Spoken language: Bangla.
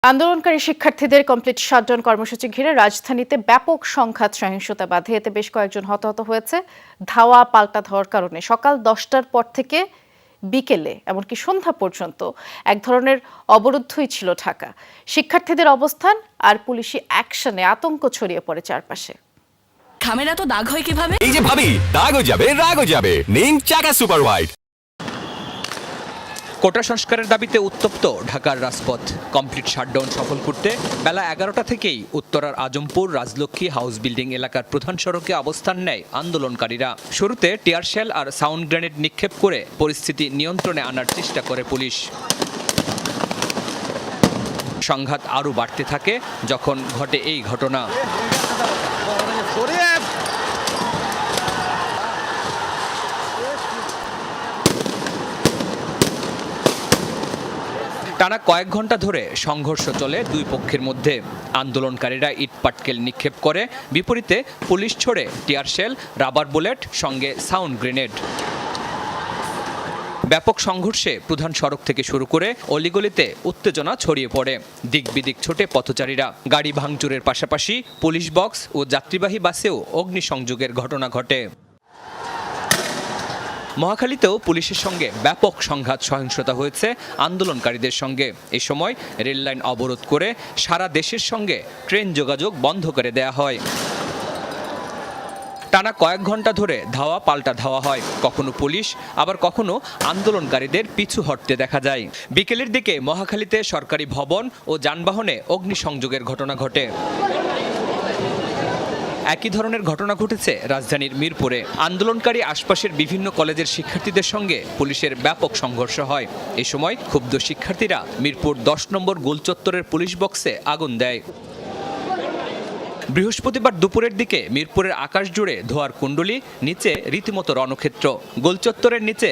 আন্দোলনকারী শিক্ষার্থীদের কমপ্লিট শাটডাউন কর্মসূচি ঘিরে রাজধানীতে ব্যাপক সংঘাত সহিংসতা বাধে এতে বেশ কয়েকজন হতাহত হয়েছে ধাওয়া পাল্টা ধাওয়ার কারণে। সকাল 10টার পর থেকে বিকেলে এমনকি সন্ধ্যা পর্যন্ত এক ধরনের অবরুদ্ধই ছিল ঢাকা। শিক্ষার্থীদের অবস্থান আর পুলিশি অ্যাকশনে আতঙ্ক ছড়িয়ে পড়ে চারপাশে। খামের এত দাগ হয় কিভাবে? এই যে ভাবি, দাগও যাবে রাগও যাবে। নিন চাকা সুপার হোয়াইট। কোটা সংস্কারের দাবিতে উত্তপ্ত ঢাকার রাজপথ। কমপ্লিট শাটডাউন সফল করতে বেলা 11টা থেকেই উত্তরার আজমপুর রাজলক্ষ্মী হাউস বিল্ডিং এলাকার প্রধান সড়কে অবস্থান নেয় আন্দোলনকারীরা। শুরুতে টিয়ার শেল আর সাউন্ড গ্রেনেড নিক্ষেপ করে পরিস্থিতি নিয়ন্ত্রণে আনার চেষ্টা করে পুলিশ। সংঘাত আরও বাড়তে থাকে যখন ঘটে এই ঘটনা। টানা কয়েক ঘন্টা ধরে সংঘর্ষ চলে দুই পক্ষের মধ্যে। আন্দোলনকারীরা ইট পাটকেল নিক্ষেপ করে, বিপরীতে পুলিশ ছোড়ে টিয়ার শেল, রাবার বুলেট, সঙ্গে সাউন্ড গ্রেনেড। ব্যাপক সংঘর্ষে প্রধান সড়ক থেকে শুরু করে অলিগলিতে উত্তেজনা ছড়িয়ে পড়ে। দিক বিদিক ছোটে পথচারীরা। গাড়ি ভাঙচুরের পাশাপাশি পুলিশ বক্স ও যাত্রীবাহী বাসেও অগ্নিসংযোগের ঘটনা ঘটে। মহাখালীতেও পুলিশের সঙ্গে ব্যাপক সংঘাত সহিংসতা হয়েছে আন্দোলনকারীদের সঙ্গে। এ সময় রেললাইন অবরোধ করে সারা দেশের সঙ্গে ট্রেন যোগাযোগ বন্ধ করে দেয়া হয়। টানা কয়েক ঘন্টা ধরে ধাওয়া পাল্টা ধাওয়া হয়, কখনো পুলিশ আবার কখনো আন্দোলনকারীদের পিছু হটতে দেখা যায়। বিকেলের দিকে মহাখালীতে সরকারি ভবন ও যানবাহনে অগ্নিসংযোগের ঘটনা ঘটে। একই ধরনের ঘটনা ঘটেছে রাজধানীর মিরপুরে। আন্দোলনকারী আশপাশের বিভিন্ন কলেজের শিক্ষার্থীদের সঙ্গে পুলিশের ব্যাপক সংঘর্ষ হয়। এ সময় ক্ষুব্ধ শিক্ষার্থীরা মিরপুর 10 নম্বর গোলচত্বরের পুলিশ বক্সে আগুন দেয়। বৃহস্পতিবার দুপুরের দিকে মিরপুরের আকাশ জুড়ে ধোঁয়ার কুণ্ডলী, নিচে রীতিমতো রণক্ষেত্র। গোলচত্বরের নিচে